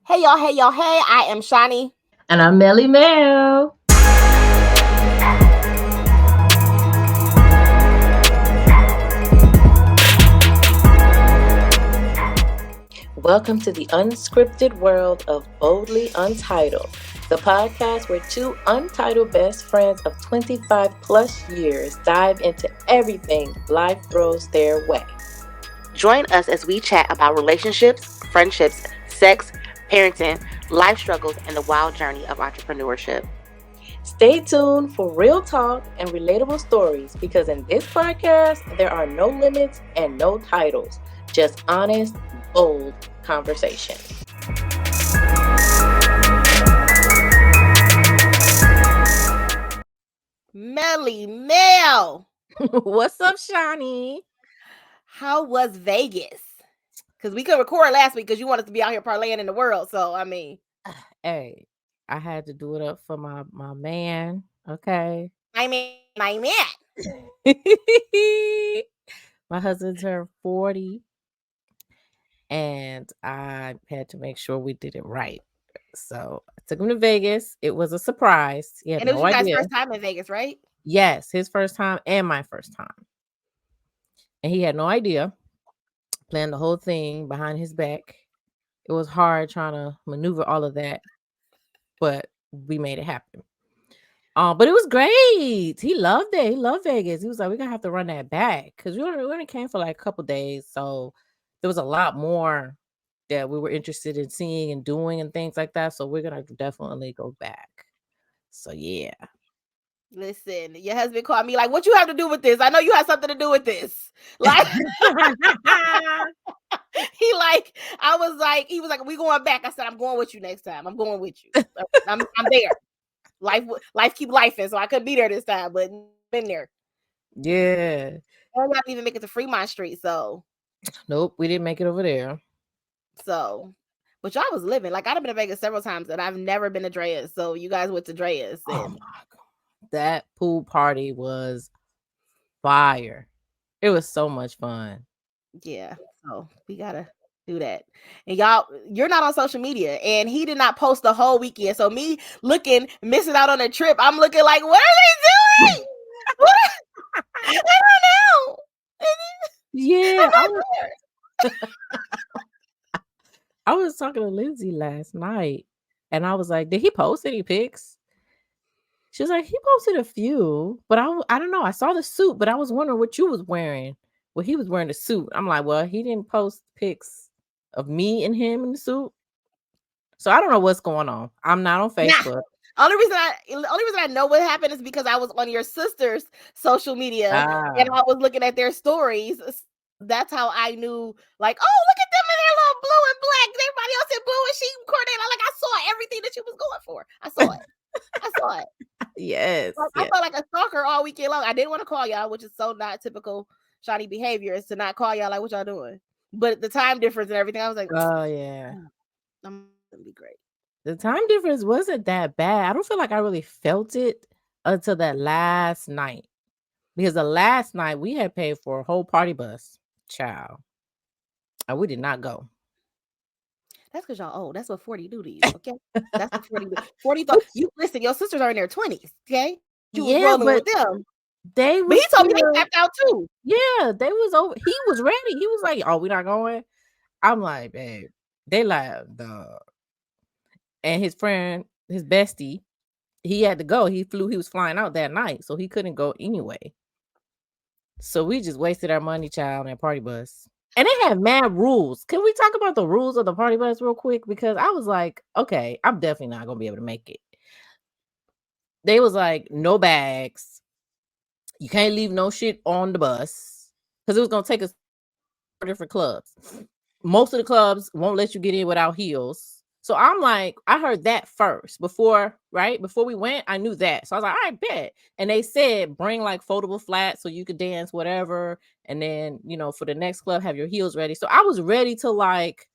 Hey y'all, hey y'all, hey, I am Shani. And I'm Melly Mel. Welcome to the unscripted world of Boldly Untitled, the podcast where two untitled best friends of 25 plus years dive into everything life throws their way. Join us as we chat about relationships, friendships, sex, parenting, life struggles, and the wild journey of entrepreneurship. Stay tuned for real talk and relatable stories because in this podcast, there are no limits and no titles, just honest, bold conversation. Melly Mel, What's up, Shawnee? how was Vegas? Because we could record last week because you wanted to be out here parlaying in the world. So, I mean, Hey, I had to do it up for my man. Okay. my man. My husband turned 40, and I had to make sure we did it right. So I took him to Vegas. It was a surprise. He had And it was no you guys' idea. first time in Vegas, right? Yes, his first time and my first time. And he had no idea. Planned the whole thing behind his back. It was hard trying to maneuver all of that, but we made it happen. But it was great. He loved it. He loved Vegas. He was like, "We're gonna have to run that back because we only came for like a couple days, so there was a lot more that we were interested in seeing and doing and things like that. So we're gonna definitely go back. So yeah, Listen, your husband called me like, "What you have to do with this? I know you had something to do with this." Like, he was like, "We going back." I said, "I'm going with you next time. I'm going with you. I'm there. Life keep lifing, so I couldn't be there this time, but been there. yeah. I didn't even make it to Fremont Street, so Nope, we didn't make it over there. but y'all was living. Like I've been to Vegas several times, and I've never been to Drea's. So you guys went to Drea's, Oh and my god, that pool party was fire. It was so much fun. yeah. So we gotta do that. And y'all, you're not on social media, and he did not post the whole weekend. So me missing out on a trip, I'm looking like, what are they doing? What? I don't know. Yeah, I'm not there. I was talking to Lindsay last night, and I was like, "Did he post any pics?" She was like, "He posted a few, but I don't know. I saw the suit, but I was wondering what you was wearing. Well, he was wearing the suit." I'm like, "Well, he didn't post pics of me and him in the suit, so I don't know what's going on. I'm not on Nah. Facebook." Only reason I know what happened is because I was on your sister's social media and Ah, I was looking at their stories. That's how I knew, like, oh, look at them in their little blue and black. Everybody else in blue and she coordinated. Like I saw everything that you was going for. I saw it. I saw it. yes, Like, I yes. felt like a stalker all weekend long. I didn't want to call y'all, which is so not typical Shawty behavior, is to not call y'all like what y'all doing. But the time difference and everything, I was like, Oh yeah. I'm gonna be great. The time difference wasn't that bad. I don't feel like I really felt it until that last night. Because the last night we had paid for a whole party bus, child, and we did not go. That's because y'all old. That's what 40 do to you. Okay. That's what 40 do. 40 thought you listen, your sisters are in their 20s. Okay. You was Yeah, rolling with but them. they But he was told me they still, tapped out too. yeah, they was over. He was ready. He was like, "Oh, we not going." I'm like, "Babe," they like the and his friend, his bestie, he had to go. He flew. He was flying out that night, so he couldn't go anyway. So we just wasted our money, child, on that party bus. And they had mad rules. Can we talk about the rules of the party bus real quick? Because I was like, okay, I'm definitely not gonna be able to make it. They was like, no bags. You can't leave no shit on the bus because it was gonna take us to different clubs. Most of the clubs won't let you get in without heels. So I'm like, I heard that first before, right? Before we went, I knew that. So I was like, I bet. And they said bring like foldable flats so you could dance, whatever. And then, for the next club, have your heels ready. So I was ready to like,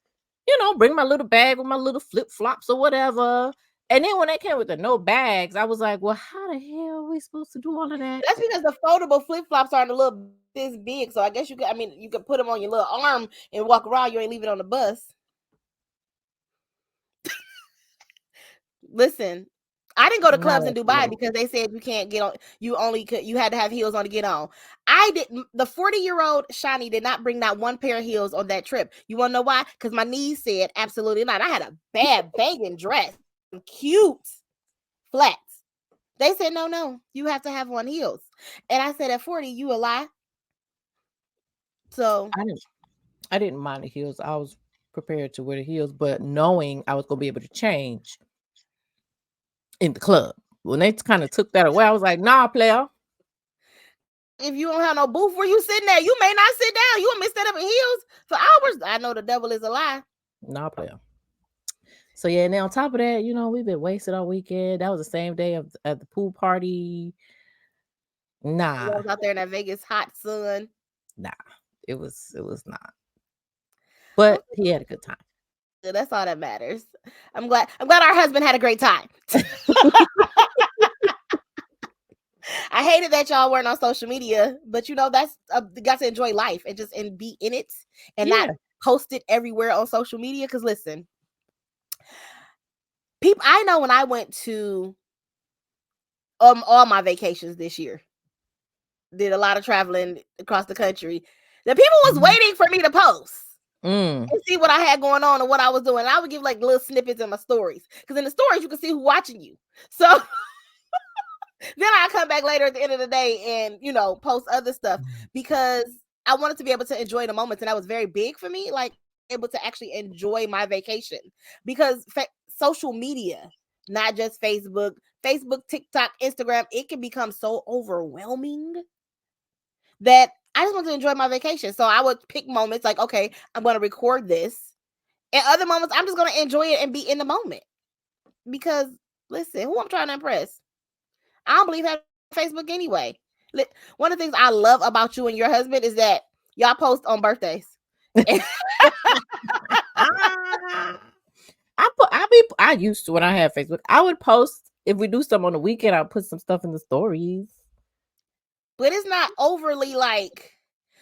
bring my little bag with my little flip flops or whatever. And then when they came with the no bags, I was like, well, how the hell are we supposed to do all of that? That's because the foldable flip flops aren't a little this big. So I guess you could put them on your little arm and walk around. You ain't leave it on the bus. Listen, I didn't go to Not clubs in at Dubai 40. because they said you can't get on. You only could. You had to have heels on to get on. I didn't. The 40-year-old Shani did not bring that one pair of heels on that trip. You want to know why? Because my knees said absolutely not. I had a bad banging dress, cute flats. They said no, you have to have on heels. And I said at 40, you a lie. So I didn't mind the heels. I was prepared to wear the heels, but knowing I was gonna be able to change in the club. When they kind of took that away, I was like, nah, player. if you don't have no booth where you sitting there, you may not sit down. You want me to stand up in heels for hours? I know the devil is a lie. Nah, player. So yeah, and then on top of that, we've been wasted all weekend. That was the same day at the pool party. I Nah, was out there in that Vegas hot sun. nah. It was not. But he had a good time. That's all that matters. I'm glad our husband had a great time. I hated that y'all weren't on social media, but that's you got to enjoy life and be in it and not Yeah. post it everywhere on social media. Because listen, people, I know when I went to all my vacations this year, did a lot of traveling across the country. The people was waiting for me to post and see what I had going on and what I was doing. I would give like little snippets in my stories because in the stories you can see who's watching you. So then I come back later at the end of the day and post other stuff because I wanted to be able to enjoy the moments, and that was very big for me. Like able to actually enjoy my vacation because social media, not just Facebook, TikTok, Instagram, it can become so overwhelming that I just want to enjoy my vacation. So I would pick moments like, okay, I'm going to record this. And other moments, I'm just going to enjoy it and be in the moment. Because, listen, who I'm trying to impress? I don't believe having Facebook anyway. One of the things I love about you and your husband is that y'all post on birthdays. I used to when I had Facebook. I would post if we do something on the weekend. I'll put some stuff in the stories. But it's not overly like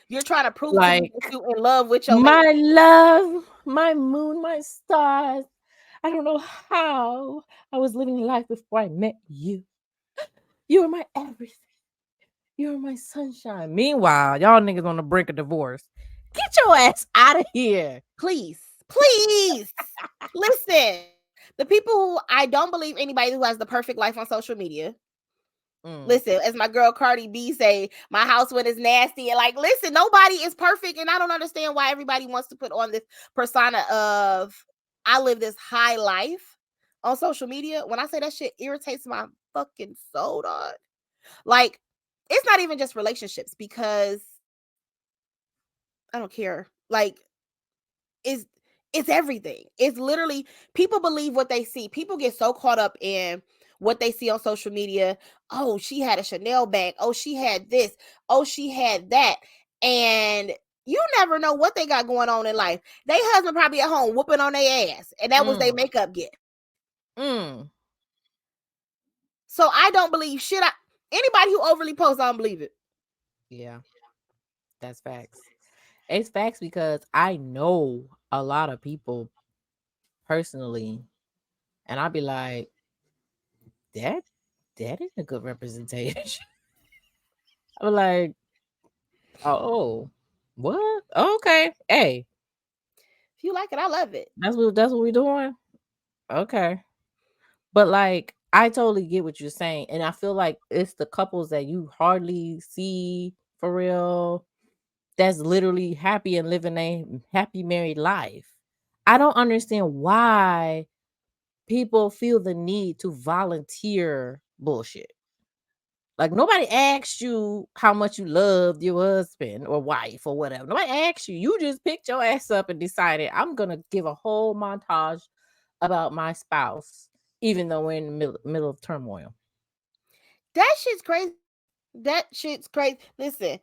you're trying to prove to me Like that you're in love with your my man. love, my moon, my stars. I don't know how I was living life before I met you. You were my everything. You were my sunshine. Meanwhile, y'all niggas on the brink of divorce. Get your ass out of here. Please. Listen. The people who I don't believe anybody who has the perfect life on social media. Listen, as my girl Cardi B say, my house when it's nasty. And like, listen, nobody is perfect. And I don't understand why everybody wants to put on this persona of I live this high life on social media. When I say that shit irritates my fucking soul, dog. Like, it's not even just relationships because I don't care. Like, it's everything. It's literally people believe what they see. People get so caught up in what they see on social media. Oh, she had a Chanel bag. Oh, she had this. Oh, she had that. And you never know what they got going on in life. They husband probably at home whooping on their ass, and that was their makeup gift. So I don't believe shit. Anybody who overly posts, I don't believe it. Yeah, that's facts. It's facts because I know a lot of people personally, and I'll be like, that ain't a good representation. I'm like, oh, what? Okay, hey, If you like it, I love it. that's what we're doing. Okay, but like, I totally get what you're saying, and I feel like it's the couples that you hardly see for real. That's literally happy and living a happy married life. I don't understand why people feel the need to volunteer bullshit. Like nobody asked you how much you loved your husband or wife or whatever. Nobody asked you. You just picked your ass up and decided I'm gonna give a whole montage about my spouse, even though we're in the middle of turmoil. That shit's crazy. Listen,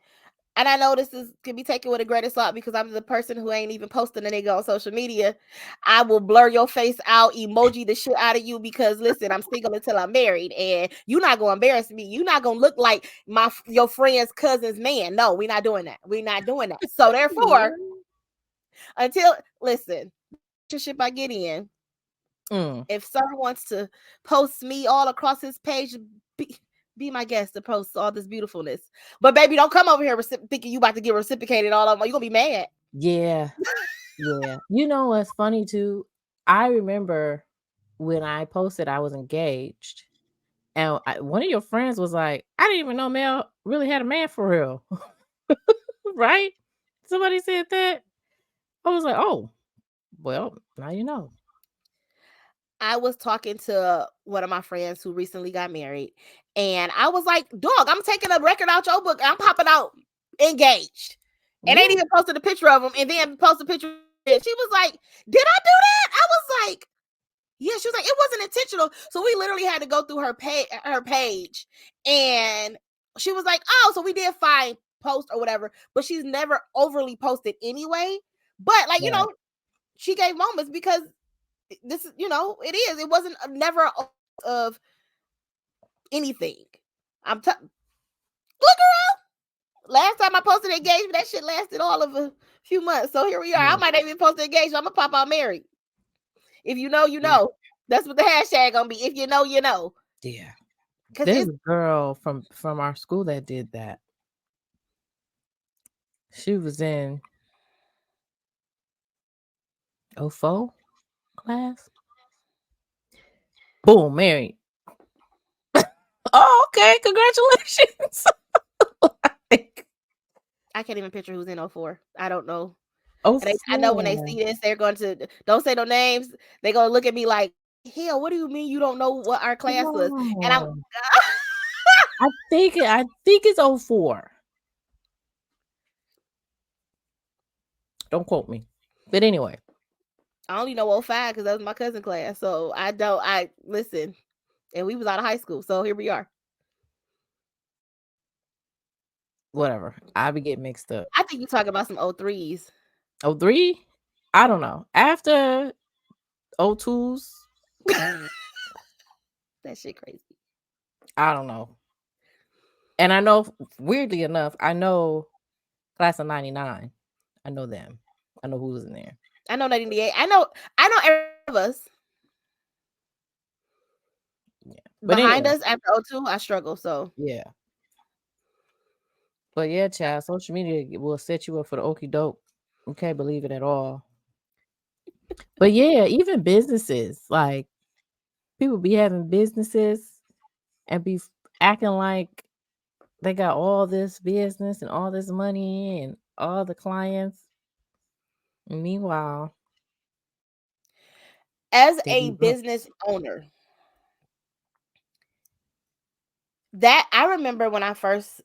and I know this can be taken with a grain of salt because I'm the person who ain't even posting a nigga on social media. I will blur your face out, emoji the shit out of you because listen, I'm single until I'm married, and you're not gonna embarrass me. You're not gonna look like your friend's cousin's man. No, we're not doing that. We're not doing that. So therefore, until listen, relationship I get in, Mm. If someone wants to post me all across his page, be my guest to post all this beautifulness. But baby, don't come over here thinking you about to get reciprocated all of them. You're gonna be mad. Yeah. Yeah. You know what's funny too? I remember when I posted I was engaged, and one of your friends was like, I didn't even know Mel really had a man for real. Right? Somebody said that. I was like, oh, well, now you know. I was talking to one of my friends who recently got married, and I was like, dog, I'm taking a record out your book. I'm popping out engaged. And Yeah. they even posted a picture of him and then posted a picture. She was like, did I do that? I was like, yeah. She was like, it wasn't intentional. So we literally had to go through her page. And she was like, oh, so we did fine post or whatever. But she's never overly posted anyway. But like, Right. she gave moments because this is, it wasn't never of anything. Look, girl, last time I posted engagement, that shit lasted all of a few months. So here we are. I Yeah. might not even post engagement. I'm gonna pop out married. If you know, you Yeah. know. That's what the hashtag gonna be. If you know, you know. Yeah. Because There's it's a girl from our school that did that. She was in Faux class. Boom, married. Oh, okay. Congratulations. Like, I can't even picture who's in 04. I don't know. And I know when they 04. see this, they're going to don't say no names. They're gonna look at me like, hell, what do you mean you don't know what our class was? And I'm No. I think it's 04. Don't quote me. But anyway, I only know 05 because that was my cousin class. So I listen. And we was out of high school. So here we are. whatever. I be getting mixed up. I think you talking about some 03s. 03? I don't know. After 02s, That shit crazy. I don't know. And I know, weirdly enough, I know class of 99. I know them. I know who's in there. I know 98. I know every of us. Yeah. But Behind anyway, us after 02, I struggle. So yeah. But yeah, child, social media will set you up for the okie doke. You can't believe it at all. But yeah, even businesses, like people be having businesses and be acting like they got all this business and all this money and all the clients. And meanwhile, as they a be broke. business owner, that I remember when I first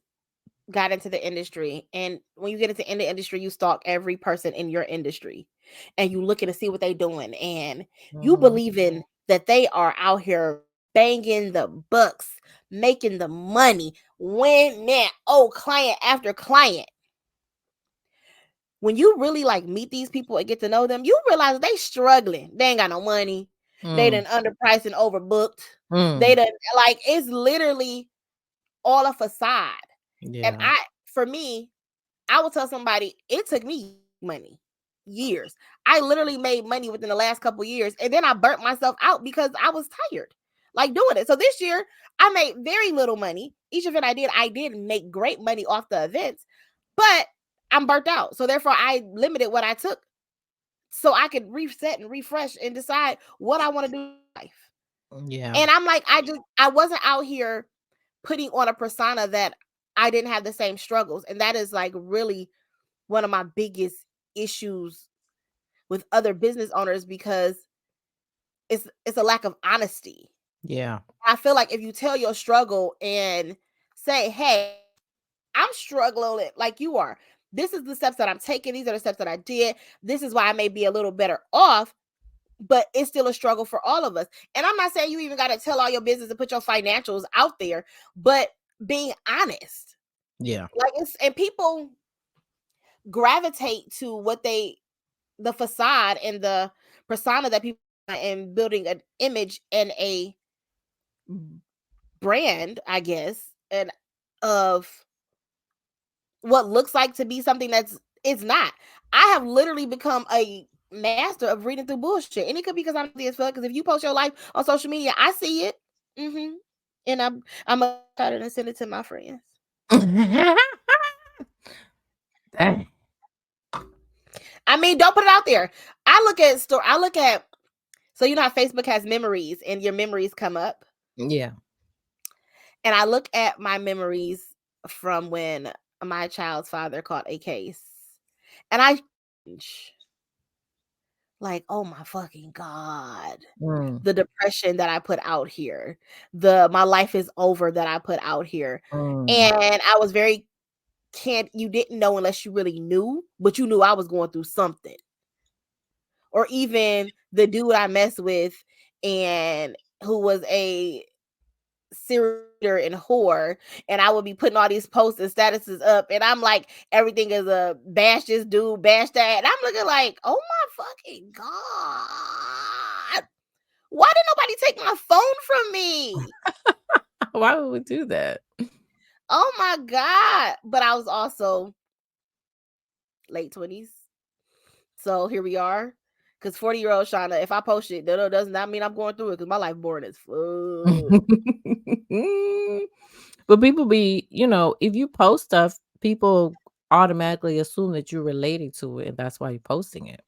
got into the industry, and when you get into the industry, you stalk every person in your industry and you looking to see what they doing, and you Mhm. believe in that they are out here banging the bucks, making the money, when man, client after client. When you really like meet these people and get to know them, you realize they struggling. They ain't got no money. They Mm. done underpriced and overbooked. They Mm. done like it's literally all a facade. And Yeah. for me, I will tell somebody it took me money, years. I literally made money within the last couple years, and then I burnt myself out because I was tired, like doing it. So this year, I made very little money. Each event I did make great money off the events, but I'm burnt out. So therefore, I limited what I took so I could reset and refresh and decide what I want to do in life. Yeah. And I'm like, I wasn't out here putting on a persona that I didn't have the same struggles, and that is like really one of my biggest issues with other business owners because it's a lack of honesty. Yeah. I feel like if you tell your struggle and say, "Hey, I'm struggling like you are. This is the steps that I'm taking. These are the steps that I did. This is why I may be a little better off." But it's still a struggle for all of us. And I'm not saying you even got to tell all your business and put your financials out there, but being honest. Yeah. Like and people gravitate to the facade and the persona that people and building an image and a brand, I guess, and of what looks like to be something that's it's not. I have literally become a master of reading through bullshit. And it could be because I'm nosy as fuck. Because if you post your life on social media, I see it. Mm-hmm. And I'm a try to send it to my friends. Dang. I mean, don't put it out there. I look at so you know how Facebook has memories and your memories come up. Yeah. And I look at my memories from when my child's father caught a case. And I like, oh my fucking God. Mm, The depression that I put out here. The my life is over that I put out here. mm, And I was very you didn't know unless you really knew, but you knew I was going through something. Or even the dude I messed with and who was a serial and whore, and I would be putting all these posts and statuses up, and I'm like, everything is a bash this dude, bash that, and I'm looking like, oh my fucking God, why did nobody take my phone from me? why would we do that? Oh my God. But I was also late 20s, so here we are. Because 40-year-old Shauna, if I post it, that does not mean I'm going through it, because my life boring as fuck. But people be, if you post stuff, people automatically assume that you're related to it, and that's why you're posting it,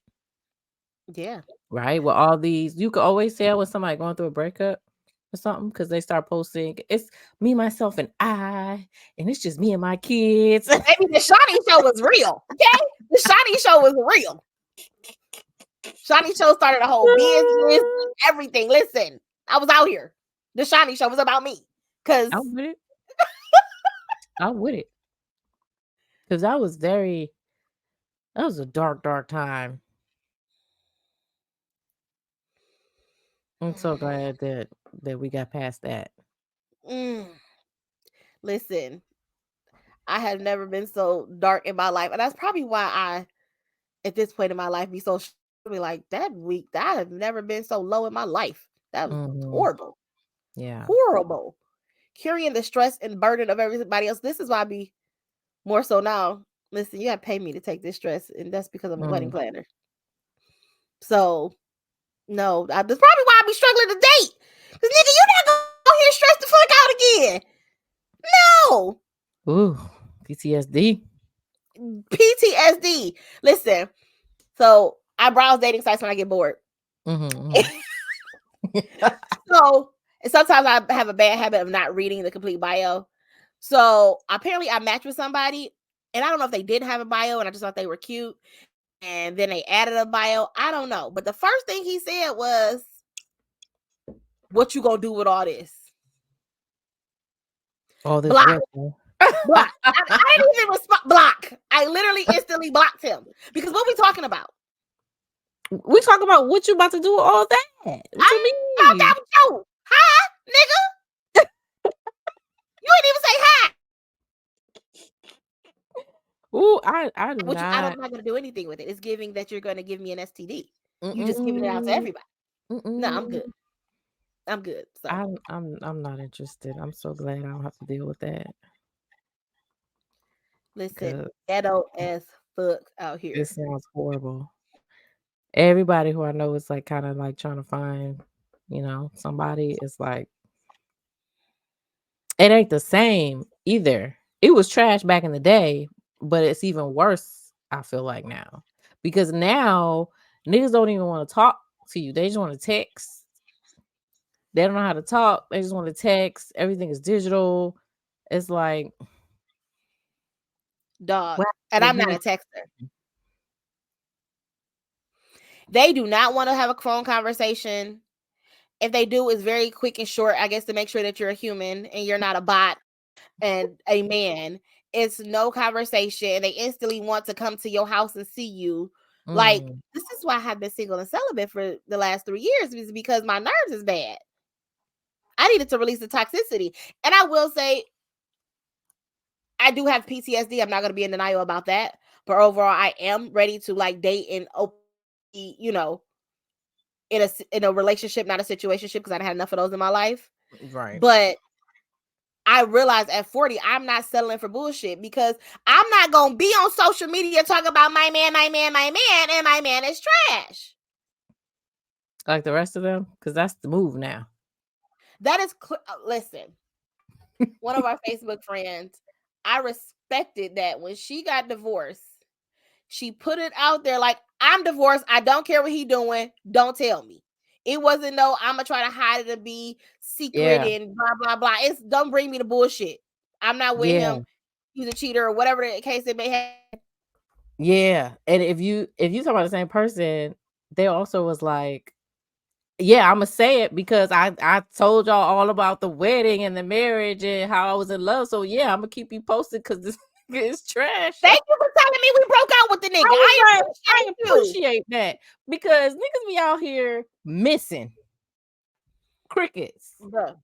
Yeah. right? With all these, you can always tell when somebody going through a breakup or something because they start posting, it's me, myself, and I, and it's just me and my kids. Maybe the Shawnee show was real. Okay? The Shawnee show was real. Shawnee show started a whole business, everything. Listen, I was out here. The Shawnee show was about me. Cause I'm with it. I'm with it. Because that was a dark, dark time. I'm so glad that we got past that. mm, listen, I have never been so dark in my life. And that's probably why I, at this point in my life, be so be like that week. I have never been so low in my life. That was Mhm. horrible. Yeah. Horrible. Carrying the stress and burden of everybody else. This is why I be more so now. Listen, you have to pay me to take this stress, and that's because I'm a wedding Mm. planner. So no, that's probably why I be struggling to date. Cause nigga, you not gonna go here stress the fuck out again. No. Ooh, PTSD. PTSD. Listen, so I browse dating sites when I get bored. Mhm. So and sometimes I have a bad habit of not reading the complete bio. So apparently I matched with somebody, and I don't know if they didn't have a bio, and I just thought they were cute, and then they added a bio. I don't know, but the first thing he said was, "What you gonna do with all this?" All this Block. what? Though? Block. I didn't even respond. Block. I literally instantly blocked him because what we talking about? We talk about what you about to do with all that. What you I'm about mean? that with you, huh, nigga? You ain't even say hi. Ooh, I do What you? I'm not. not gonna do anything with it. It's giving that you're gonna give me an STD. You just giving it out to Mm-mm. everybody. No, I'm Mm-mm. good. I'm good. So I'm not interested. I'm so glad I don't have to deal with that. listen, Cause ghetto as fuck out it here. sounds horrible. Everybody who I know is like kind of like trying to find, somebody is like it ain't the same either. It was trash back in the day, but it's even worse, I feel like now. Because now niggas don't even want to talk to you. They just want to text. They don't know how to talk. They just want to text. Everything is digital. It's like Dog. what And the I'm not human. a texter. They do not want to have a phone conversation. If they do, it's very quick and short, I guess, to make sure that you're a human and you're not a bot and a man. It's no conversation. And they instantly want to come to your house and see you. Like, Mm, this is why I have been single and celibate for the last 3 years, is because my nerves is bad. I needed to release the toxicity. And I will say, I do have PTSD. I'm not going to be in denial about that. But overall, I am ready to like date and you know, in a relationship, not a situationship, because I had enough of those in my life. right. But I realized at 40, I'm not settling for bullshit because I'm not going to be on social media talking about my man, and my man is trash. Like the rest of them, because that's the move now. That is, listen, one of our Facebook friends, I respected that when she got divorced, she put it out there like, I'm divorced. I don't care what he doing. Don't tell me. It wasn't no, I'm going to try to hide it and be secret and blah, blah, blah. It's don't bring me the bullshit. I'm not with him. He's a cheater or whatever the case it may have. Yeah. And if you talk about the same person, they also was like, yeah, I'm gonna say it because I told y'all all about the wedding and the marriage and how I was in love. So yeah, I'm gonna keep you posted because this nigga is trash. Thank you for telling me we broke out with the nigga. I appreciate that because niggas be out here missing crickets. Bruh.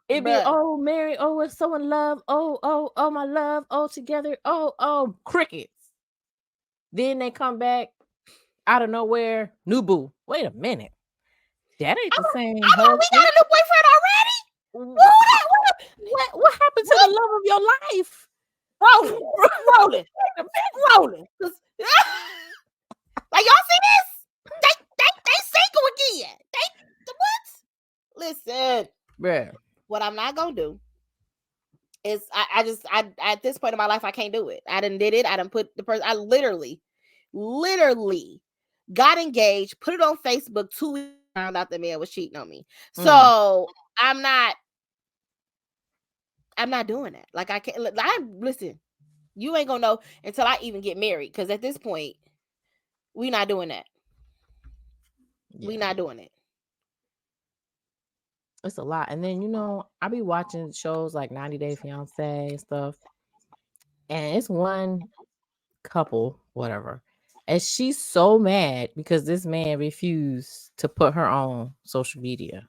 It be Mary, we're so in love, oh my love, together, crickets. Then they come back out of nowhere, new boo. Wait a minute, that ain't the same. We got a new boyfriend already. What happened to the love of your life? Rolling. Like y'all see this? They single again. What? Listen, bruh. What I'm not gonna do is I at this point in my life I can't do it. I done did it. I done put the person. I literally got engaged, put it on Facebook 2 weeks, found out the man was cheating on me. So I'm not doing that. Like I can't. Listen. You ain't gonna know until I even get married. Because at this point, we not doing that. Yeah. We not doing it. It's a lot. And then I be watching shows like 90 Day Fiance and stuff, and it's one couple, whatever, and she's so mad because this man refused to put her on social media.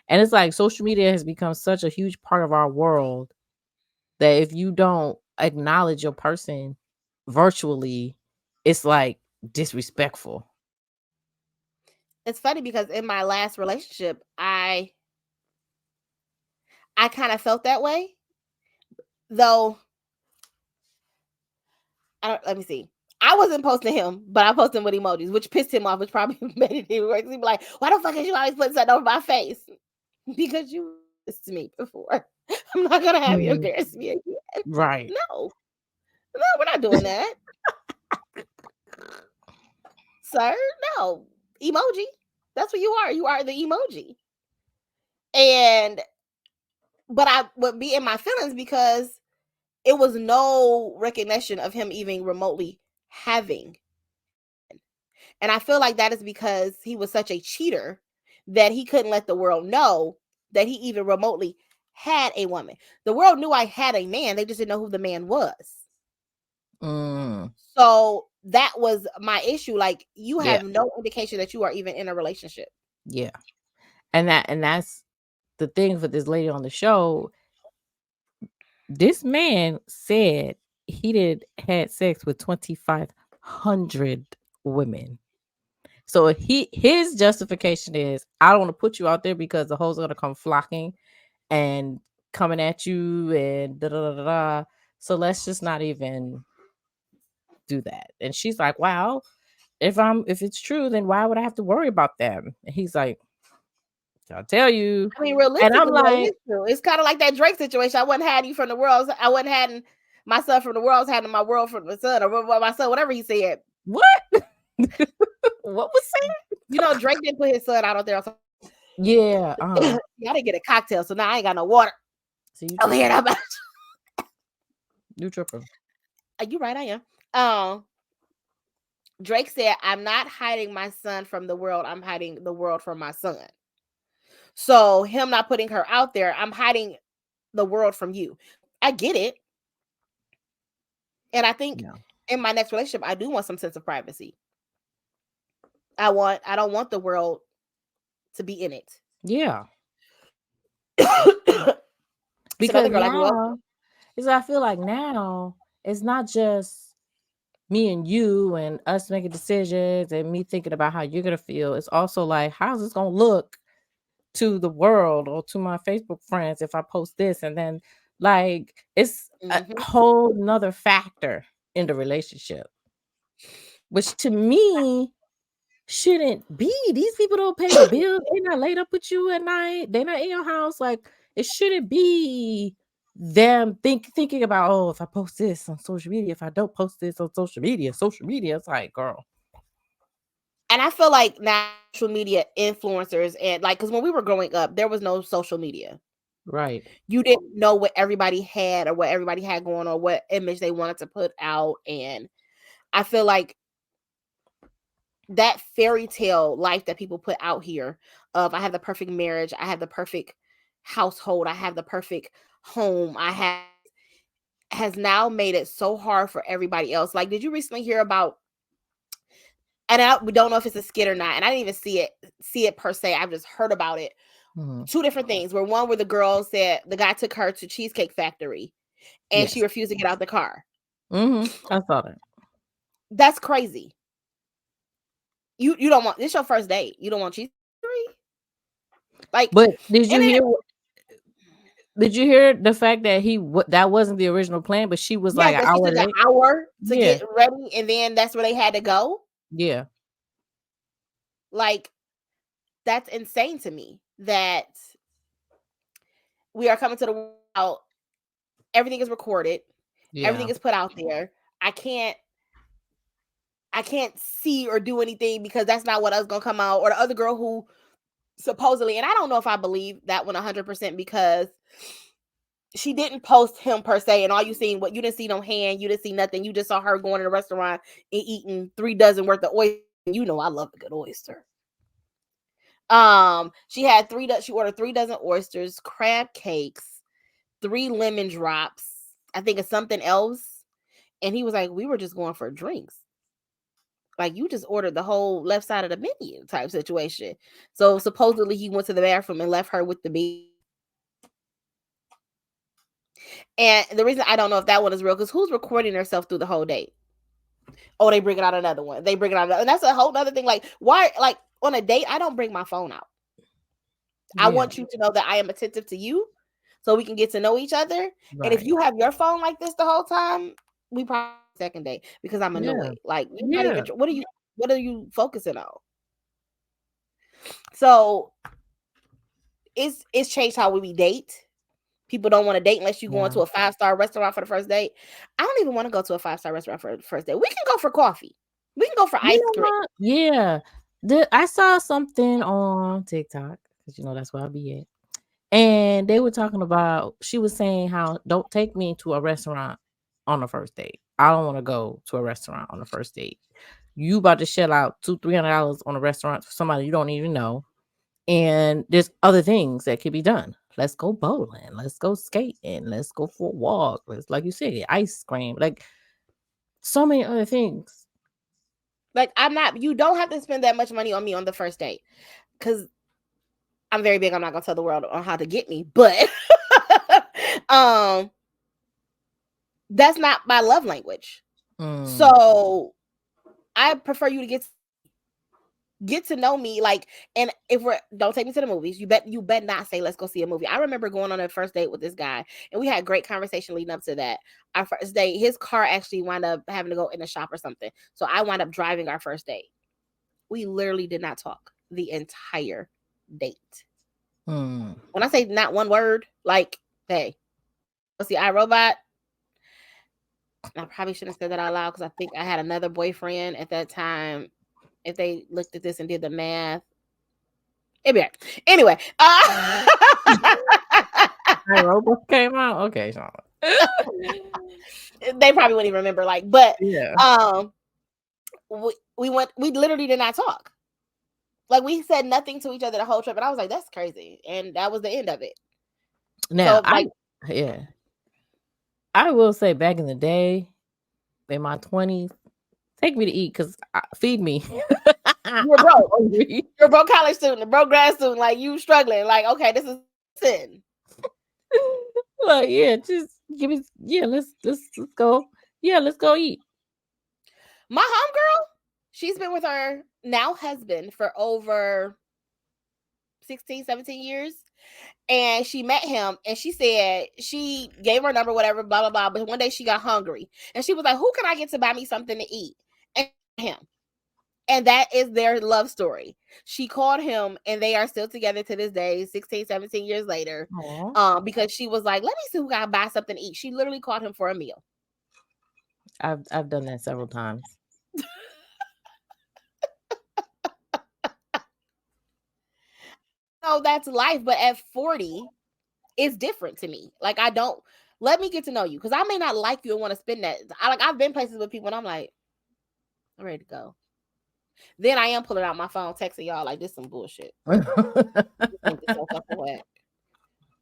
And it's like social media has become such a huge part of our world that if you don't acknowledge your person virtually, it's like disrespectful. It's funny because in my last relationship, I kind of felt that way, though. Let me see. I wasn't posting him, but I posted him with emojis, which pissed him off, which probably made it even worse. He'd be like, "Why the fuck is you always putting something over my face?" Because you embarrassed me before. I'm not gonna have you embarrass me again. Right? No, we're not doing that, sir. No emoji. That's what you are. You are the emoji. But I would be in my feelings because it was no recognition of him even remotely having a woman. And I feel like that is because he was such a cheater that he couldn't let the world know that he even remotely had a woman. The world knew I had a man. They just didn't know who the man was. So that was my issue. Like, you have no indication that you are even in a relationship. Yeah. And that's the thing for this lady on the show. This man said he had sex with 2,500 women. So his justification is, I don't want to put you out there because the hoes are gonna come flocking and coming at you and da da da da. So let's just not even do that. And she's like, wow, if it's true, then why would I have to worry about them? And he's like, I'll tell you. I mean, realistically, and I'm like, it's kind of like that Drake situation. I wasn't hiding from the world. I wasn't hiding myself from the world. I was hiding my world from the sun, or my son, whatever he said. What? What was said? Drake didn't put his son out there. Yeah. I didn't get a cocktail, so now I ain't got no water. So I'm here about you tripping. You right, I am. Drake said, I'm not hiding my son from the world. I'm hiding the world from my son. So him not putting her out there, I'm hiding the world from you. I get it. And I think in my next relationship, I do want some sense of privacy. I don't want the world to be in it. Yeah. Because now, I feel like now it's not just me and you and us making decisions and me thinking about how you're gonna feel. It's also like, how's this gonna look to the world or to my Facebook friends if I post this, and then like it's a whole nother factor in the relationship, which to me shouldn't be. These people don't pay your bills. They're not laid up with you at night. They're not in your house. Like it shouldn't be them thinking about, oh, if I post this on social media, if I don't post this on social media, it's like, girl. And I feel like now social media influencers and like, because when we were growing up, there was no social media. Right. You didn't know what everybody had or what everybody had going on, what image they wanted to put out. And I feel like that fairy tale life that people put out here of I have the perfect marriage, I have the perfect household, I have the perfect home, has now made it so hard for everybody else. Like, did you recently hear about, and we don't know if it's a skit or not, and I didn't even see it per se, I've just heard about it. Two different things, where one where the girl said the guy took her to Cheesecake Factory and she refused to get out the car. I saw that. That's crazy. You don't want, this your first date, you don't want Cheesecake Factory? Like, but did you hear the fact that that wasn't the original plan, but she was like an hour late? An hour to get ready, and then that's where they had to go. Yeah. Like, that's insane to me that we are coming to the world. Everything is recorded. Yeah. Everything is put out there. I can't see or do anything because that's not what else gonna come out. Or the other girl who supposedly, and I don't know if I believe that one 100% because she didn't post him per se, and all you seen, what you didn't see no hand, you didn't see nothing. You just saw her going to a restaurant and eating 3 dozen worth of oyster. You know I love a good oyster. She had she ordered 3 dozen oysters, crab cakes, 3 lemon drops, I think it's something else. And he was like, we were just going for drinks. Like, you just ordered the whole left side of the menu type situation. So supposedly he went to the bathroom and left her with the baby. And the reason I don't know if that one is real, because who's recording herself through the whole date? Oh, they bring it out another one. They bring it out, and that's a whole other thing. Like, why? Like, on a date, I don't bring my phone out. Yeah. I want you to know that I am attentive to you, so we can get to know each other. Right. And if you have your phone like this the whole time, we probably second date because I'm annoyed. Yeah. Like, you're not even, what are you focusing on? So it's changed how we date. People don't want to date unless you go into a 5-star restaurant for the first date. I don't even want to go to a 5-star restaurant for the first date. We can go for coffee. We can go for ice cream. Yeah. I saw something on TikTok, because that's where I'll be at. And they were talking about, she was saying how, don't take me to a restaurant on the first date. I don't want to go to a restaurant on the first date. You about to shell out $200-$300 on a restaurant for somebody you don't even know. And there's other things that can be done. Let's go bowling. Let's go skating. Let's go for a walk. Let's, like you said, ice cream. Like, so many other things. Like, you don't have to spend that much money on me on the first date. Because I'm very big. I'm not going to tell the world on how to get me. But that's not my love language. So I prefer you to get to know me, like, and if don't take me to the movies, you bet not say let's go see a movie. I remember going on a first date with this guy, and we had great conversation leading up to that. Our first date, his car actually wound up having to go in a shop or something, so I wound up driving our first date. We literally did not talk the entire date. When I say not one word, like, hey, let's see iRobot. I probably shouldn't have said that out loud because I think I had another boyfriend at that time. If they looked at this and did the math, anyway, iRobot came out. Okay, so they probably wouldn't even remember. Like, but yeah, we literally did not talk. Like, we said nothing to each other the whole trip, and I was like, that's crazy, and that was the end of it. Now, I will say, back in the day, in my 20s, take me to eat, because feed me. You're broke. You're a broke college student, a broke grad student. Like, you struggling. Like, okay, this is sin. Like, just give me. Let's go. Let's go eat. My homegirl, she's been with her now husband for over 16, 17 years. And she met him and she said she gave her number, whatever, blah, blah, blah. But one day she got hungry and she was like, who can I get to buy me something to eat? And him. And that is their love story. She called him and they are still together to this day, 16, 17 years later. Because she was like, let me see who got to buy something to eat. She literally called him for a meal. I've done that several times. No, that's life. But at 40, it's different to me. Like, I don't let me get to know you because I may not like you and want to spend that. I've been places with people and I'm like, I'm ready to go. Then I am pulling out my phone, texting y'all like this some bullshit. This so fucking whack.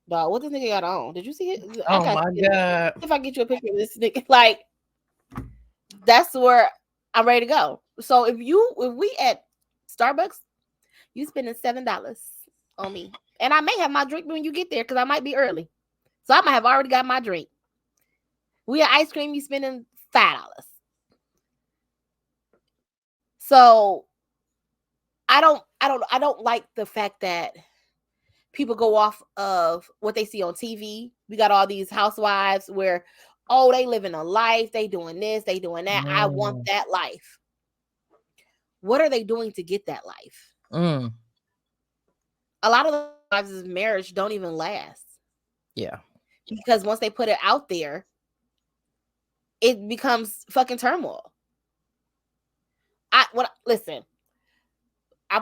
Dog, what this nigga got on? Did you see it? Oh my God. If I get you a picture of this nigga, like that's where I'm ready to go. So if we at Starbucks, you spending $7 on me. And I may have my drink when you get there because I might be early. So I might have already got my drink. We at ice cream, you spending $5. So I don't like the fact that people go off of what they see on TV. We got all these housewives where, oh, they living a life, they doing this, they doing that. I want that life. What are they doing to get that life? A lot of the lives' marriage don't even last. Yeah. Because once they put it out there, it becomes fucking turmoil. Listen.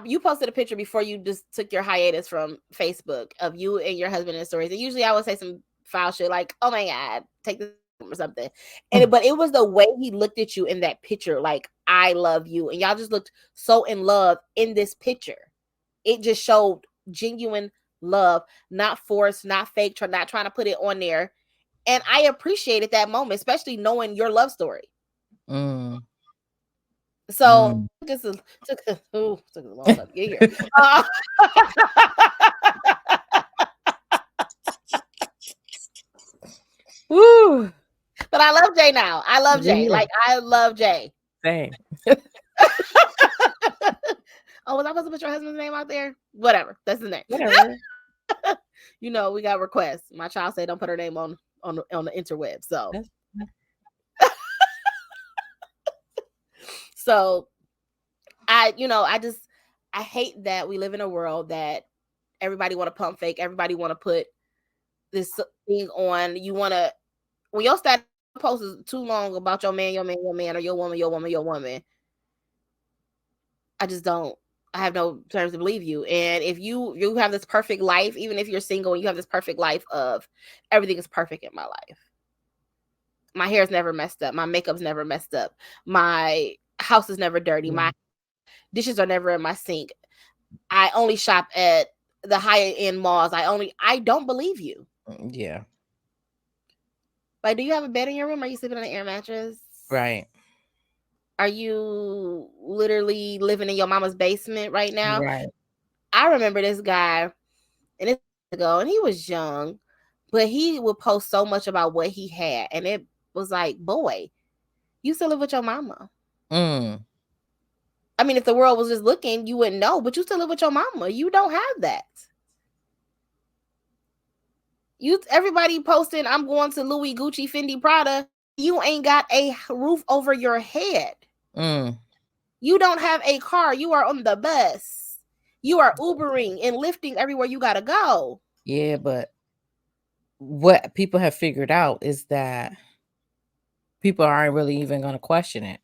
You posted a picture before you just took your hiatus from Facebook of you and your husband in stories. And usually I would say some foul shit like, oh my God, take this or something. But it was the way he looked at you in that picture, like, I love you. And y'all just looked so in love in this picture. It just showed genuine love, not forced, not fake, not trying to put it on there. And I appreciated that moment, especially knowing your love story. So this took a long time to get here. Woo! But I love Jay now. I love Jay. Like, I love Jay. Same. Oh, was I supposed to put your husband's name out there? Whatever. That's his name. Whatever. You know, we got requests. My child said don't put her name on the interweb. So so I hate that we live in a world that everybody want to pump fake. Everybody want to put this thing on. You want to, when your status post is too long about your man, or your woman. I just don't. I have no terms to believe you. And if you have this perfect life, even if you're single and you have this perfect life of everything is perfect in my life. My hair's never messed up. My makeup's never messed up. My house is never dirty. My dishes are never in my sink. I only shop at the higher end malls. I don't believe you. Yeah. Like, do you have a bed in your room? Are you sleeping on an air mattress? Right. Are you literally living in your mama's basement right now? Right. I remember this guy, and it's ago, and he was young, but he would post so much about what he had, and it was like, boy, you still live with your mama. I mean, if the world was just looking, you wouldn't know, but you still live with your mama. You don't have that. Everybody posting, I'm going to Louis, Gucci, Fendi, Prada. You ain't got a roof over your head. You don't have a car. You are on the bus. You are Ubering and lifting everywhere you gotta go. Yeah, but what people have figured out is that people aren't really even going to question it.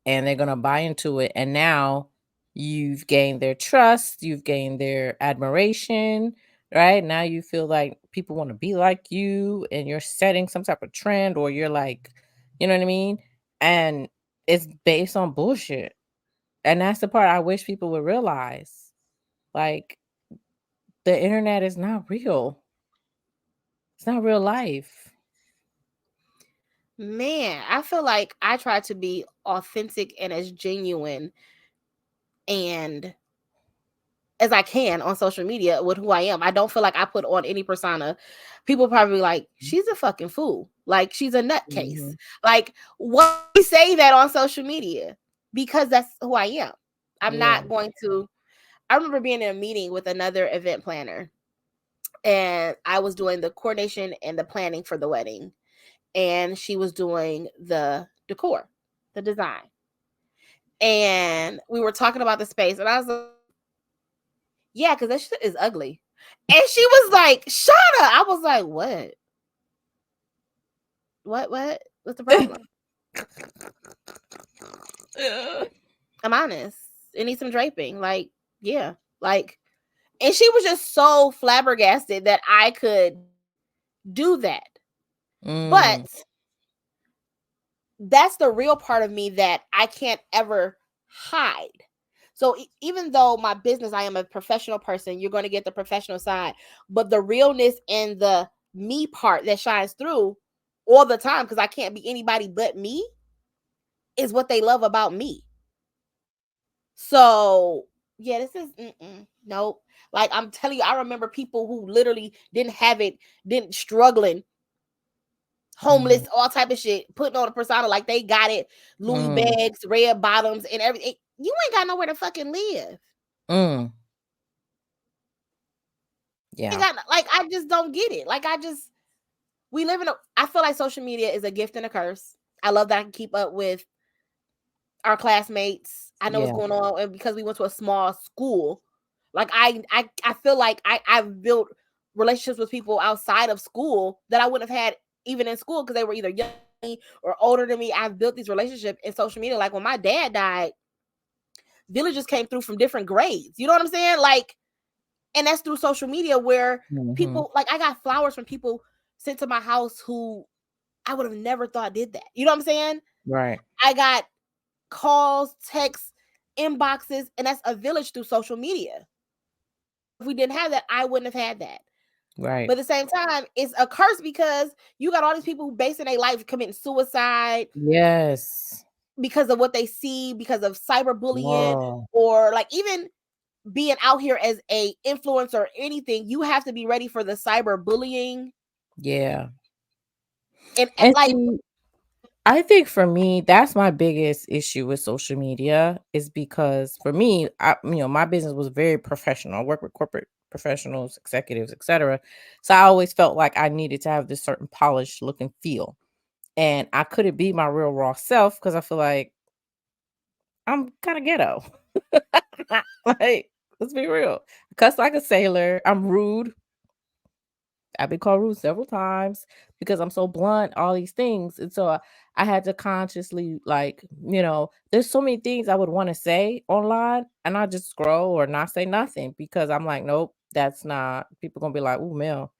And they're going to buy into it. And now you've gained their trust. You've gained their admiration, right? Now you feel like people want to be like you and you're setting some type of trend, or you're like, you know what I mean? And it's based on bullshit. And that's the part I wish people would realize. Like, the internet is not real. It's not real life. Man, I feel like I try to be authentic and as genuine and as I can on social media with who I am. I don't feel like I put on any persona. People probably like, she's a fucking fool. Like, she's a nutcase. Like, why do you say that on social media? Because that's who I am. I'm not going to, I remember being in a meeting with another event planner, and I was doing the coordination and the planning for the wedding, and she was doing the decor, the design. And we were talking about the space, and I was like, yeah, because that shit is ugly. And she was like, Shauna. I was like, what? What? What's the problem? I'm honest. It needs some draping. Like, yeah. Like, and she was just so flabbergasted that I could do that. But that's the real part of me that I can't ever hide. So even though my business, I am a professional person, you're going to get the professional side, but the realness and the me part that shines through all the time, because I can't be anybody but me, is what they love about me. So yeah, this is nope. Like I'm telling you, I remember people who literally didn't have it, didn't struggling, homeless, all type of shit, putting on a persona like they got it, Louis bags, red bottoms, and everything. You ain't got nowhere to fucking live. Yeah. Like I just don't get it. Like we live in I feel like social media is a gift and a curse. I love that I can keep up with our classmates. I know what's going on, and because we went to a small school, like I feel like I've built relationships with people outside of school that I wouldn't have had even in school, because they were either young or older than me. I've built these relationships in social media. Like when my dad died, villagers came through from different grades. You know what I'm saying? Like, and that's through social media, where people, like, I got flowers from people sent to my house who I would have never thought did that. You know what I'm saying? Right. I got calls, texts, inboxes, and that's a village through social media. If we didn't have that, I wouldn't have had that. Right. But at the same time, it's a curse, because you got all these people who basing their life committing suicide. Yes. Because of what they see, because of cyberbullying, Whoa. or like even being out here as a influencer or anything, you have to be ready for the cyberbullying. Yeah. And like, see, I think for me, that's my biggest issue with social media, is because for me, my business was very professional. I work with corporate professionals, executives, etc. So I always felt like I needed to have this certain polished look and feel. And I couldn't be my real raw self because I feel like I'm kind of ghetto. Like, let's be real. I cuss like a sailor. I'm rude. I've been called rude several times because I'm so blunt, all these things. And so I had to consciously, like, there's so many things I would want to say online, and I just scroll or not say nothing, because I'm like, nope, that's not, people gonna be like, oh, Mel,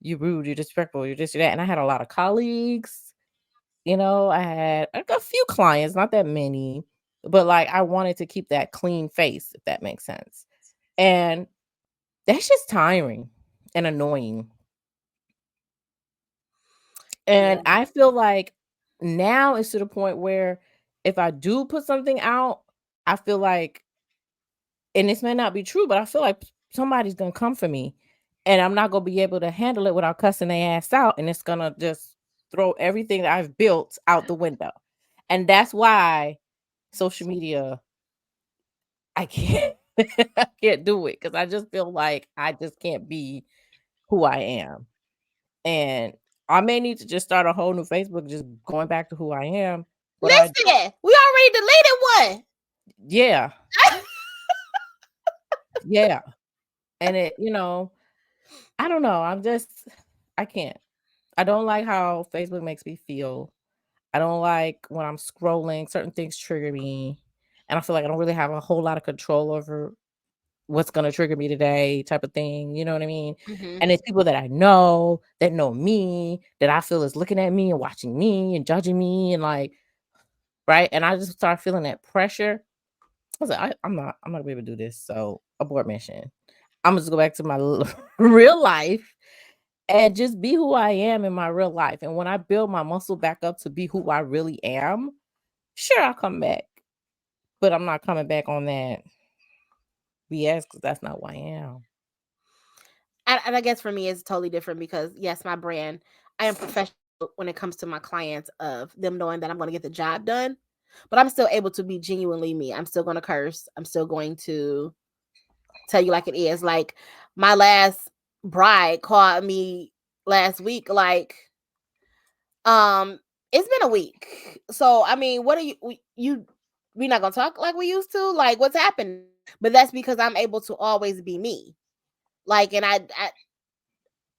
you rude, you're disrespectful, you're this, you're that. And I had a lot of colleagues, I had like a few clients, not that many, but like I wanted to keep that clean face, if that makes sense. And that's just tiring and annoying. And yeah, I feel like now it's to the point where if I do put something out, I feel like, and this may not be true, but I feel like somebody's gonna come for me, and I'm not gonna be able to handle it without cussing their ass out, and it's gonna just throw everything that I've built out the window. And that's why social media, I can't I can't do it, because I just feel like I just can't be who I am. And I may need to just start a whole new Facebook, just going back to who I am. But listen, we already deleted one. Yeah. Yeah. And I don't know. I can't. I don't like how Facebook makes me feel. I don't like when I'm scrolling, certain things trigger me. And I feel like I don't really have a whole lot of control over what's going to trigger me today, type of thing. You know what I mean? Mm-hmm. And it's people that I know, that know me, that I feel is looking at me and watching me and judging me, and like, right. And I just start feeling that pressure. I was like, I'm not gonna be able to do this. So abort mission. I'm gonna just go back to my real life and just be who I am in my real life. And when I build my muscle back up to be who I really am, sure, I'll come back. But I'm not coming back on that BS, because that's not who I am. And I guess for me, it's totally different, because yes, my brand, I am professional when it comes to my clients, of them knowing that I'm going to get the job done, but I'm still able to be genuinely me. I'm still going to curse. I'm still going to tell you like it is. Like my last bride called me last week, like, it's been a week. So I mean, what are we not gonna talk like we used to? Like, what's happening? But that's because I'm able to always be me. Like, and I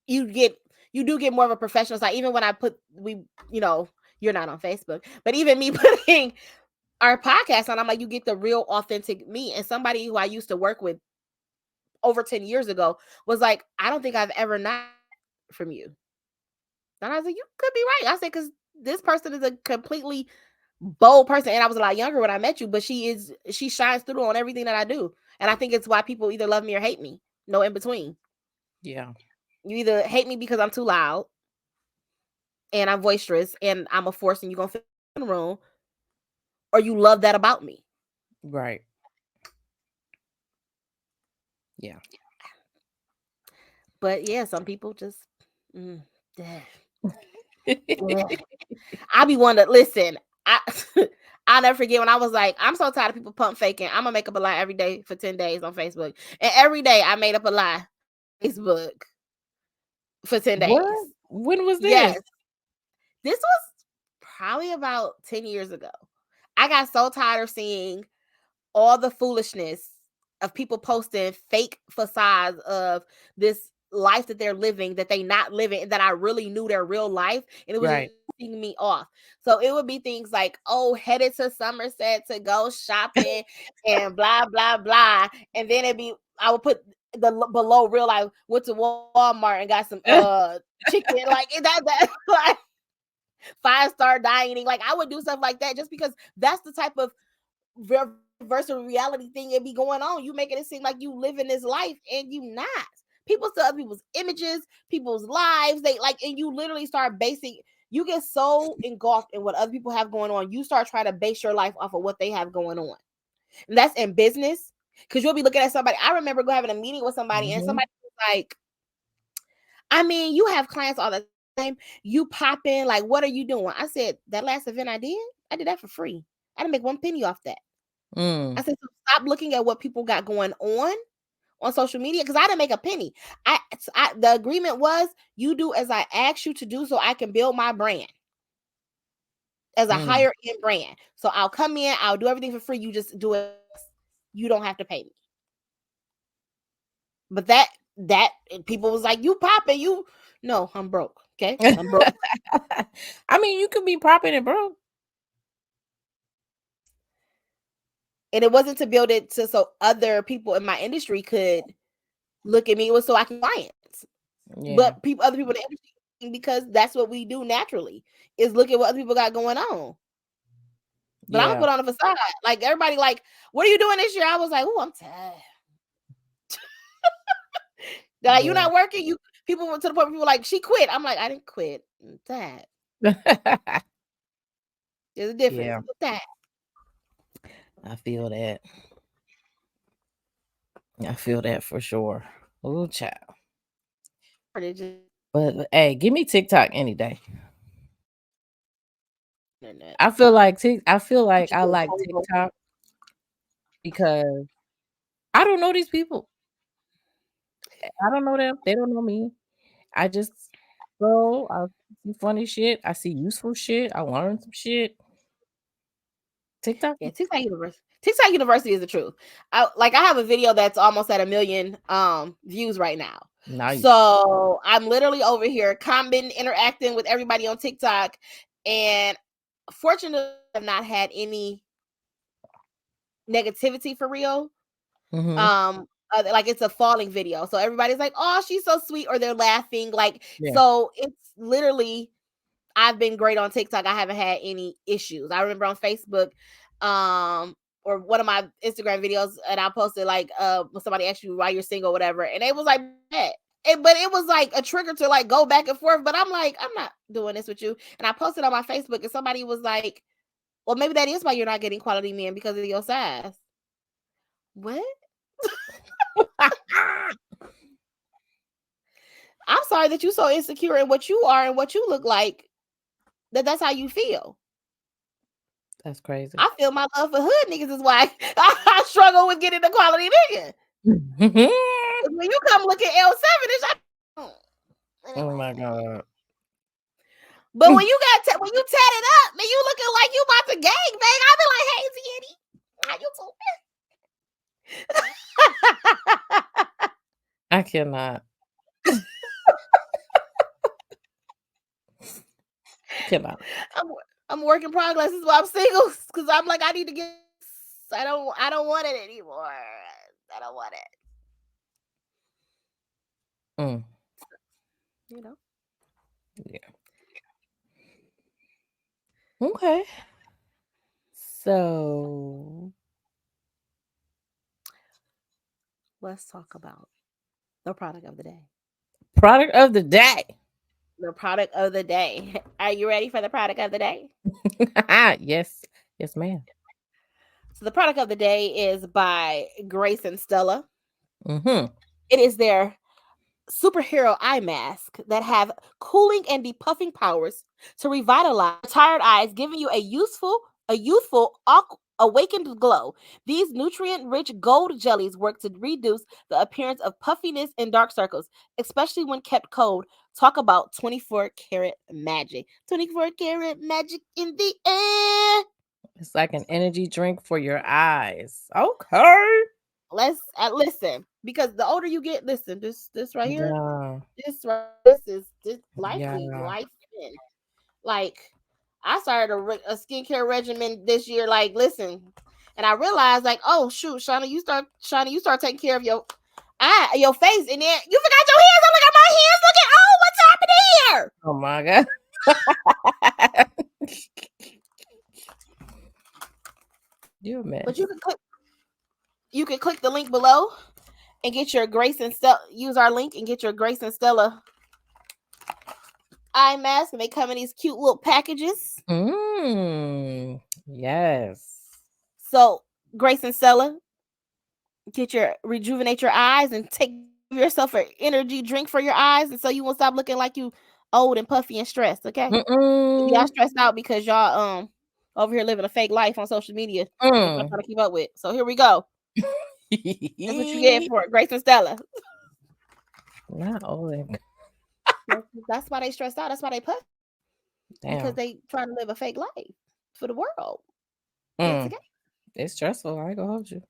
you get you do get more of a professional side. Even when I put you know, you're not on Facebook, but even me putting our podcast on, I'm like, you get the real authentic me. And somebody who I used to work with over 10 years ago was like, I don't think I've ever not from you. And I was like, you could be right. I said, because this person is a completely bold person. And I was a lot younger when I met you, but she shines through on everything that I do. And I think it's why people either love me or hate me. No in between. Yeah. You either hate me because I'm too loud and I'm boisterous and I'm a force and you're gonna fit in the room, or you love that about me. Right. Yeah. But yeah, some people just I be one to listen. I I'll never forget when I was like, I'm so tired of people pump faking. I'm gonna make up a lie every day for 10 days on Facebook. And every day I made up a lie on Facebook for 10 days. What? When was Yes. this? This was probably about 10 years ago. I got so tired of seeing all the foolishness of people posting fake facades of this life that they're living that they not living, and that I really knew their real life, and it was just Right. pissing me off. So it would be things like, oh, headed to Somerset to go shopping and blah blah blah, and then I would put below real life, went to Walmart and got some chicken, like that like 5-star dining. Like I would do stuff like that just because that's the type of virtual reality thing it be going on. You making it seem like you live in this life and you not. People still other people's images, people's lives. They like, and you literally start basing. You get so engulfed in what other people have going on. You start trying to base your life off of what they have going on, and that's in business. Because you'll be looking at somebody. I remember having a meeting with somebody, and somebody was like, "I mean, you have clients all the time. You pop in. Like, what are you doing?" I said, "That last event I did that for free. I didn't make one penny off that." I said, so stop looking at what people got going on social media, because I didn't make a penny. The agreement was, you do as I asked you to do, so I can build my brand as a higher end brand. So I'll come in, I'll do everything for free. You just do it. You don't have to pay me. But that people was like, you popping, you no, I'm broke. Okay, I'm broke. I mean, you could be propping it, bro. And it wasn't to build it so other people in my industry could look at me. It was so I can clients. Yeah. But other people in the industry, because that's what we do naturally, is look at what other people got going on. But I'm gonna put on a facade. Like everybody, like, what are you doing this year? I was like, oh, I'm tired. They're like, you're not working. You people went to the point where people were like, she quit. I'm like, I didn't quit. I'm tired. There's a difference. Yeah. With that. I feel that. I feel that for sure. Oh, child. But hey, give me TikTok any day. Internet. I feel like I like TikTok because I don't know these people. I don't know them. They don't know me. I just go. I see funny shit. I see useful shit. I learn some shit. TikTok. Yeah, TikTok University is the truth. I have a video that's almost at 1 million views right now. Nice. So I'm literally over here commenting, interacting with everybody on TikTok, and fortunately I've not had any negativity for real. Like it's a falling video, so everybody's like, oh, she's so sweet, or they're laughing, like, so it's literally, I've been great on TikTok. I haven't had any issues. I remember on Facebook, or one of my Instagram videos, and I posted like, when somebody asked you why you're single, whatever, and it was like that. But it was like a trigger to like go back and forth. But I'm like, I'm not doing this with you. And I posted on my Facebook, and somebody was like, well, maybe that is why you're not getting quality men, because of your size. What? I'm sorry that you're so insecure in what you are and what you look like, that's how you feel. That's crazy. I feel my love for hood niggas is why I struggle with getting the quality nigga. When you come look at L7, it's like, Oh my god. but when you when you tat it up, man, you looking like you about to gang bang. I be like, hey, Zitty, how you doing? I cannot. Cannot. I'm work in progress. This is why I'm single, because I'm like, I need to get. I don't want it anymore. I don't want it. Mm. You know. Yeah. Okay. So Let's talk about the product of the day. product of the day. The product of the day. Are you ready for the product of the day? Yes. Yes, ma'am. So the product of the day is by Grace and Stella. Mm-hmm. It is their superhero eye mask that have cooling and depuffing powers to revitalize tired eyes, giving you a youthful, awakened glow. These nutrient-rich gold jellies work to reduce the appearance of puffiness and dark circles, especially when kept cold. Talk about 24 karat magic. 24 karat magic in the air. It's like an energy drink for your eyes. Okay. Let's listen, because the older you get, listen, this right here, Yeah. this life be Yeah. life in. Like, I started a skincare regimen this year. Like, listen, and I realized, like, oh shoot, Shauna, you start taking care of your face, and then you forgot your hands. I'm like, are my hands looking? Oh, what's happening here? Oh my god. You a mess. But you can click the link below and get your Grace and Stella. Use our link and get your Grace and Stella eye mask, and they come in these cute little packages. Yes. So, Grace and Stella, rejuvenate your eyes and take yourself an energy drink for your eyes, and so you won't stop looking like you old and puffy and stressed. Okay, y'all stressed out because y'all over here living a fake life on social media that y'all trying to keep up with. So here we go. That's what you get for it, Grace and Stella. Not old. That's why they stressed out. That's why they puff, because Damn. they trying to live a fake life for the world. It's stressful. I ain't gonna hold you.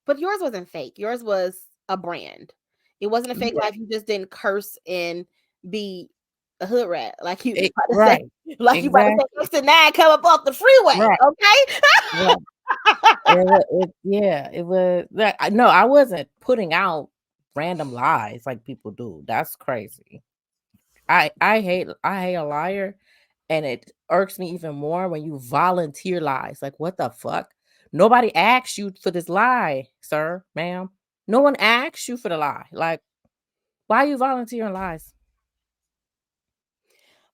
But yours wasn't fake. Yours was a brand. It wasn't a fake life. You just didn't curse and be a hood rat like you about to Right. say. Like you about to say, extra 9 come up off the freeway. Right. Okay. Right. It was like, no, I wasn't putting out random lies like people do. That's crazy. I hate a liar, and it irks me even more when you volunteer lies. Like, what the fuck? Nobody asked you for this lie, sir, ma'am. No one asked you for the lie. Like, why are you volunteering lies?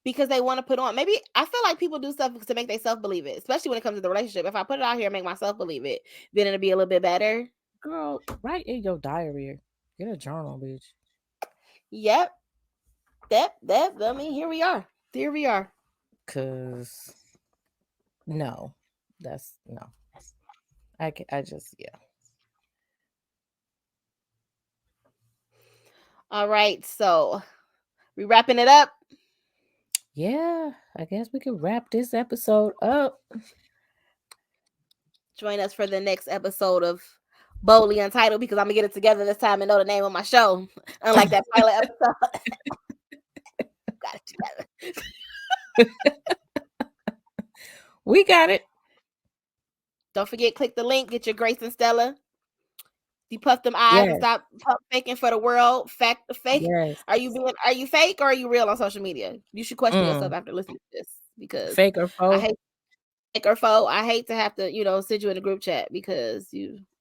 Because they want to put on. Maybe I feel like people do stuff to make themselves believe it, especially when it comes to the relationship. If I put it out here and make myself believe it, then it'll be a little bit better. Girl, write in your diary. Get a journal, bitch. Yep. That. I mean, here we are. Here we are. Cause no, that's no. I just yeah. All right, so we wrapping it up. Yeah, I guess we could wrap this episode up. Join us for the next episode of Boldly Untitled, because I'm gonna get it together this time and know the name of my show. Unlike that pilot episode. Got it together. We got it. Don't forget, click the link, get your Grace and Stella. Depuff them eyes and stop faking for the world. Fake. Yes. Are you fake or are you real on social media? You should question yourself after listening to this, because fake or faux. I hate fake or faux. I hate to have to, send you in a group chat because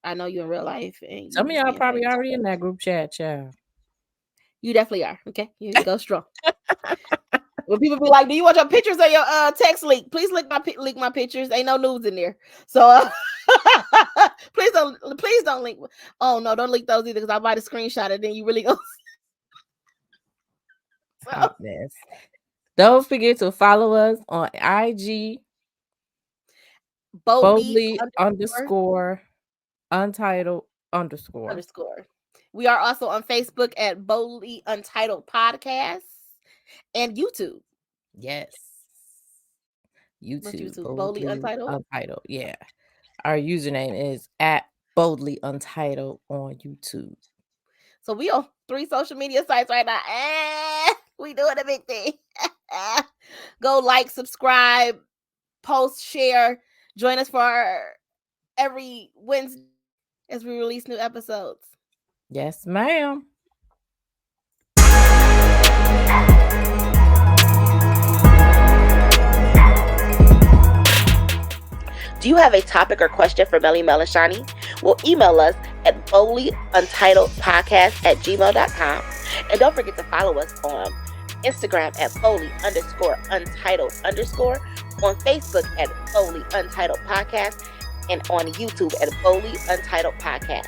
I know you in real life. And some of y'all probably already in that group chat, child. You definitely are. Okay, you go strong. When people be like, "Do you want your pictures or your text leak?" Please leak my pictures. Ain't no nudes in there. So please don't link. Oh no, don't leak those either, because I might have screenshot it. Then you really go. Hot mess. Don't forget to follow us on IG. Boldly _. Untitled _ _ We are also on Facebook at Boldly Untitled Podcast and YouTube. Yes. What's YouTube. YouTube? Boldly Untitled. Yeah. Our username is at Boldly Untitled on YouTube. So we on 3 social media sites right now. We doing a big thing. Go like, subscribe, post, share. Join us for every Wednesday as we release new episodes. Yes, ma'am. Do you have a topic or question for Melly, Mel, and Shani? Well, email us at boldlyuntitledpodcast@gmail.com. And don't forget to follow us on Instagram at Boldly_Untitled_, on Facebook at Boldly Untitled Podcast, and on YouTube at Boldly Untitled Podcast.